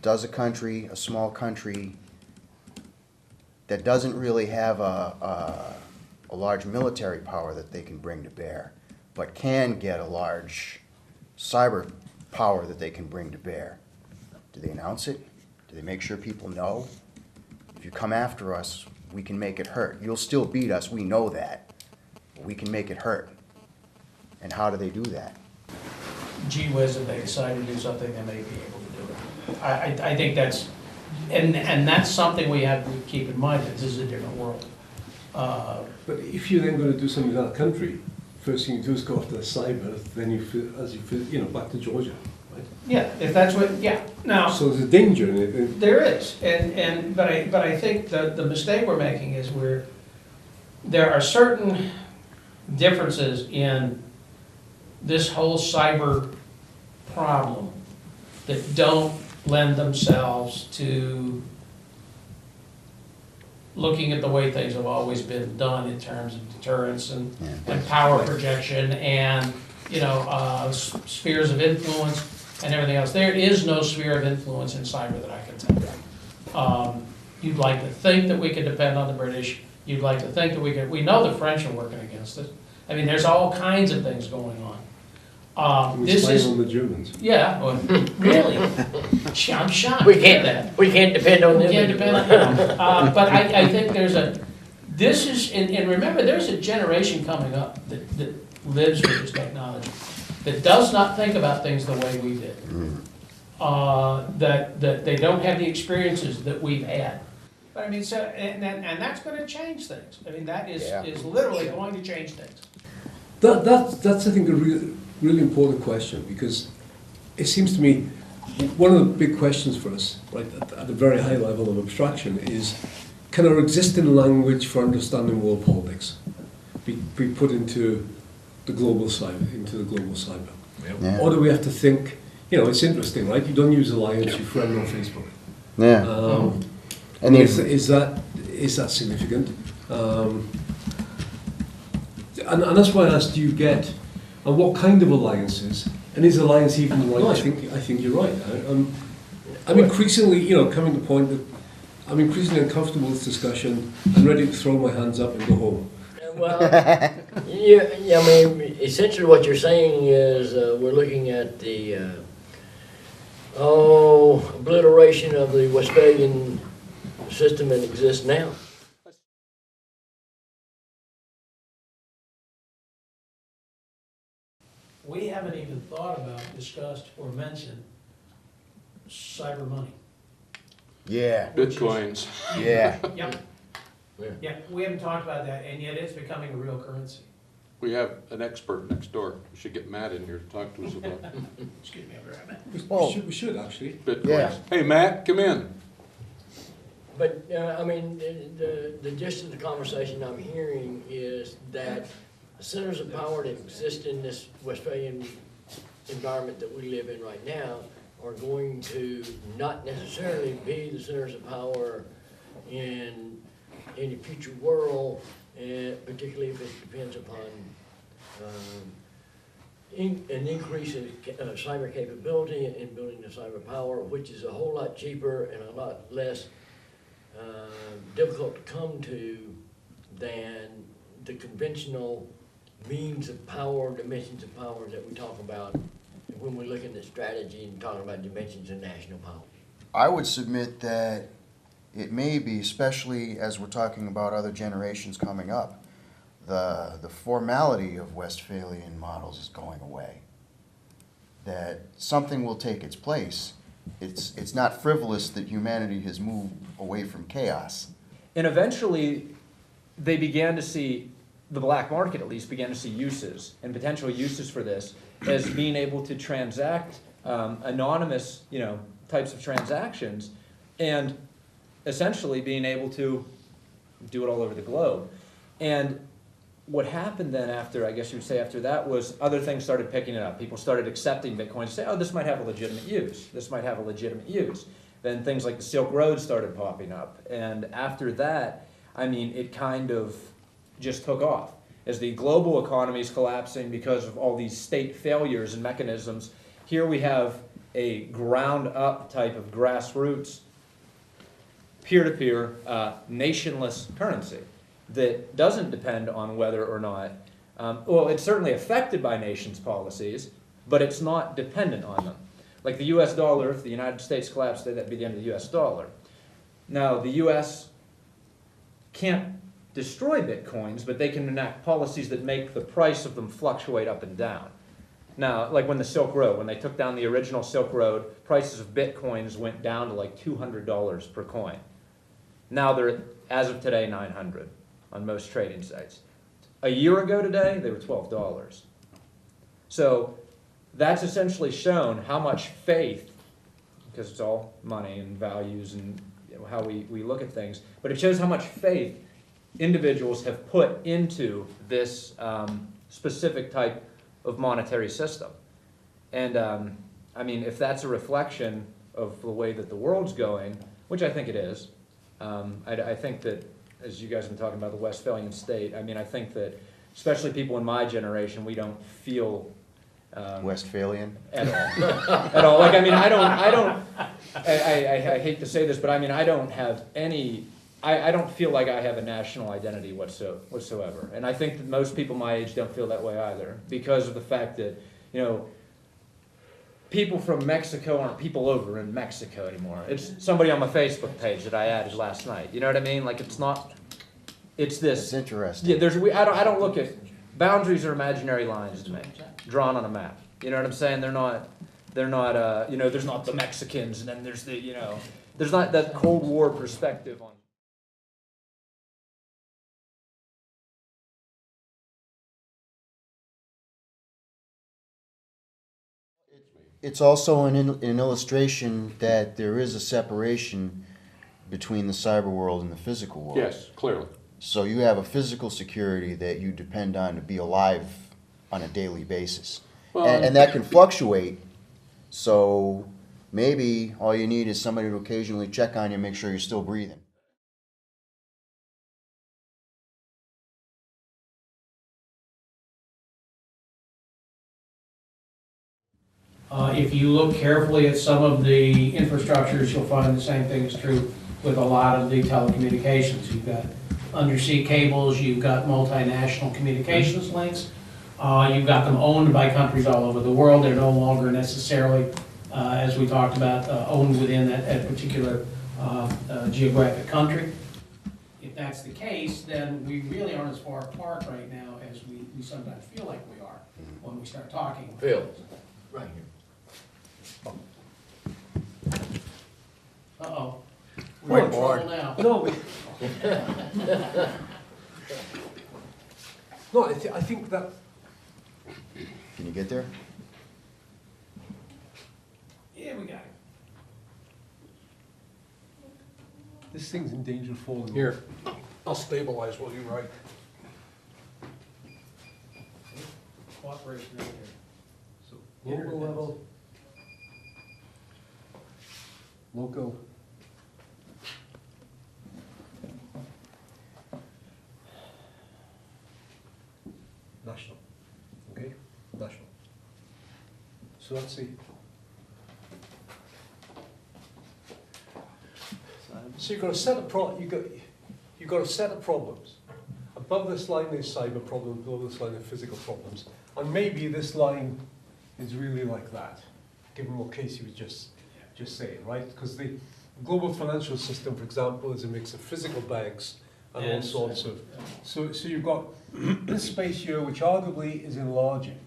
does a small country that doesn't really have a large military power that they can bring to bear, but can get a large cyber power that they can bring to bear? Do they announce it? Do they make sure people know? If you come after us, we can make it hurt. You'll still beat us, we know that, but we can make it hurt. And how do they do that? Gee whiz, if they decide to do something, they may be able to do it. I think that's, and that's something we have to keep in mind, that this is a different world. But if you're then going to do something in that country, first thing you do is go after the cyber, then back to Georgia, right? Yeah, if that's what, yeah. Now, So there's a danger in it. there is, but I think the mistake we're making is there are certain differences in this whole cyber problem that don't lend themselves to looking at the way things have always been done in terms of deterrence and power projection and, spheres of influence and everything else. There is no sphere of influence in cyber that I can tell you. You'd like to think that we could depend on the British. You'd like to think that we know the French are working against it. I mean, there's all kinds of things going on. We spy on the Germans. Yeah, well, really? I'm shocked. We can't depend on them. We can't depend on them. But I think and remember, there's a generation coming up that lives with this technology, that does not think about things the way we did. That they don't have the experiences that we've had. But I mean, so, and that's gonna change things. I mean, that is literally going to change things. That's I think, a really important question, because it seems to me one of the big questions for us, right, at a very high level of abstraction, is can our existing language for understanding world politics be put into the global cyber? Yeah. Or do we have to think, it's interesting, right? You don't use Alliance, you friend on Facebook. Yeah. And is that significant? And that's why I asked, do you get, and what kind of alliances, and is alliance even the right? I think you're right. I'm increasingly, coming to the point that I'm increasingly uncomfortable with this discussion. I'm ready to throw my hands up and go home. Well, I mean, essentially what you're saying is we're looking at the obliteration of the Westphalian system that exists now. We haven't even thought about, discussed, or mentioned cyber money. Yeah. Bitcoins. Yeah. Yep. Yeah, we haven't talked about that, and yet it's becoming a real currency. We have an expert next door. We should get Matt in here to talk to us about Excuse me, I'll be right back. We should actually. Bitcoins. Yeah. Hey, Matt, come in. But, I mean, the gist of the conversation I'm hearing is that the centers of power that exist in this Westphalian environment that we live in right now are going to not necessarily be the centers of power in any future world, particularly if it depends upon an increase in cyber capability and building the cyber power, which is a whole lot cheaper and a lot less difficult to come to than the conventional means of power, dimensions of power that we talk about when we're looking at strategy and talking about dimensions of national power. I would submit that it may be, especially as we're talking about other generations coming up, the formality of Westphalian models is going away. That something will take its place. It's not frivolous that humanity has moved away from chaos. And eventually, they began to see, the black market at least, began to see uses and potential uses for this as being able to transact anonymous, types of transactions, and essentially being able to do it all over the globe. And what happened then after, I guess you would say after that, was other things started picking it up. People started accepting Bitcoin to say, oh, this might have a legitimate use. This might have a legitimate use. Then things like the Silk Road started popping up. And after that, I mean, it kind of just took off. As the global economy is collapsing because of all these state failures and mechanisms, here we have a ground-up type of grassroots, peer-to-peer, nationless currency that doesn't depend on whether or not, well, it's certainly affected by nations' policies, but it's not dependent on them. Like the US dollar, if the United States collapsed, that'd be the end of the US dollar. Now, the US can't destroy bitcoins, but they can enact policies that make the price of them fluctuate up and down. Now, like when the Silk Road, when they took down the original Silk Road, prices of bitcoins went down to like $200 per coin. Now they're, as of today, 900 on most trading sites. A year ago today, they were $12. So that's essentially shown how much faith, because it's all money and values and how we look at things, but it shows how much faith individuals have put into this specific type of monetary system. And I mean, if that's a reflection of the way that the world's going, which I think it is, I think that, as you guys have been talking about the Westphalian state, I mean, I think that especially people in my generation, we don't feel Westphalian? at all. At all. Like, I mean, I hate to say this, but I mean, I don't have any, I don't feel like I have a national identity whatsoever. And I think that most people my age don't feel that way either, because of the fact that, you know, people from Mexico aren't people over in Mexico anymore. It's somebody on my Facebook page that I added last night. You know what I mean? Like, it's not, it's this. It's interesting. Yeah, I don't look at, boundaries are imaginary lines to me, drawn on a map. You know what I'm saying? They're not, you know, there's not the Mexicans, and then there's the, you know, there's not that Cold War perspective on. It's also an illustration that there is a separation between the cyber world and the physical world. Yes, clearly. So you have a physical security that you depend on to be alive on a daily basis. Well, And that can fluctuate. So maybe all you need is somebody to occasionally check on you and make sure you're still breathing. If you look carefully at some of the infrastructures, you'll find the same thing is true with a lot of the telecommunications. You've got undersea cables, you've got multinational communications links, you've got them owned by countries all over the world. They're no longer necessarily, as we talked about, owned within that particular geographic country. If that's the case, then we really aren't as far apart right now as we sometimes feel like we are when we start talking. Phil, right here. Uh-oh. We're in Whiteboard. trouble now. No, I think that, Can you get there? Yeah, we got it. this thing's in danger of falling. Here, I'll stabilize while you write. Cooperation right here. So, local level, local. National, okay, national. So let's see. So you've got a set of you've got a set of problems. Above this line is cyber problems, below this line are physical problems. And maybe this line is really like that, given what Casey was just saying, right? Because the global financial system, for example, is a mix of physical banks and all sorts of. So you've got this space here, which arguably is enlarging,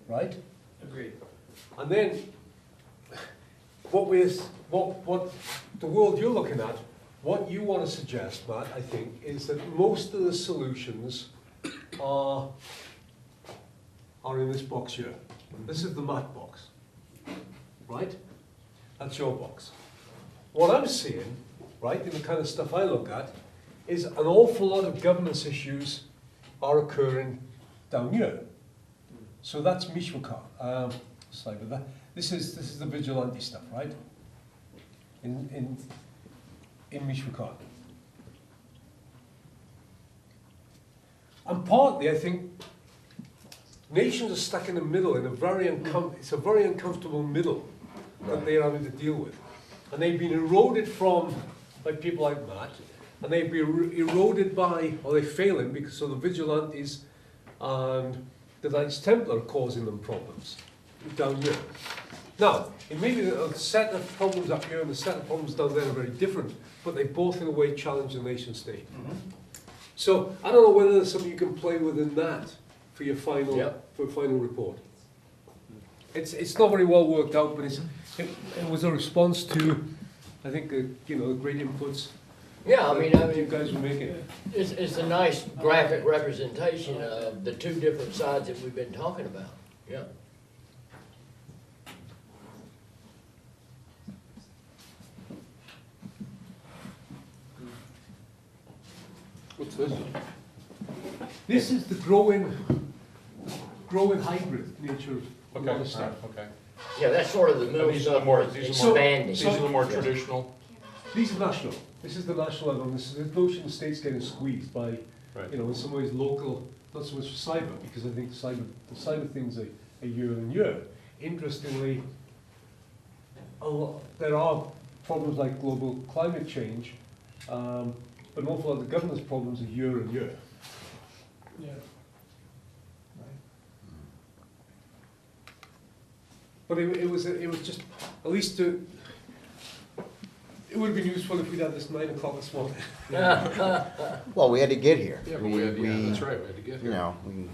right? Agreed. And then what the world you're looking at, what you want to suggest, Matt, I think, is that most of the solutions are in this box here. This is the Matt box, right? That's your box. What I'm seeing, right, in the kind of stuff I look at, is an awful lot of governance issues are occurring down here. So that's Mishwaka. This is the vigilante stuff, right? In Mishwaka. And partly, I think, nations are stuck in the middle, in a very it's a very uncomfortable middle, that they're having to deal with. And they've been eroded from, by people like Matt, and they've been eroded by, or they're failing because of the vigilantes and the Knights Templar causing them problems down here. Now, it may be that a set of problems up here and a set of problems down there are very different, but they both in a way challenge the nation state. So I don't know whether there's something you can play within that for your final, for your final report. It's not very well worked out, but it was a response to, I think, you know, the great inputs. Yeah, I mean, you guys were making. it's a nice graphic representation of the two different sides that we've been talking about, yeah. What's this? This is the growing hybrid nature of a lot of Okay, stuff. okay. Yeah, that's sort of the middle These are the stuff more, that's these are more, expanding. these are the more traditional, These are national. This is the national level. This is the notion of states getting squeezed by, right. you know, in some ways local, not so much for cyber, because I think the cyber thing's a year and year. Interestingly, there are problems like global climate change, but an awful lot of the governance problems are year and year. Yeah. But it was just, at least to, it would have been useful if we'd had this 9 o'clock this morning. Well, we had to get here. Yeah, but we had, yeah, that's right, we had to get You here. know, we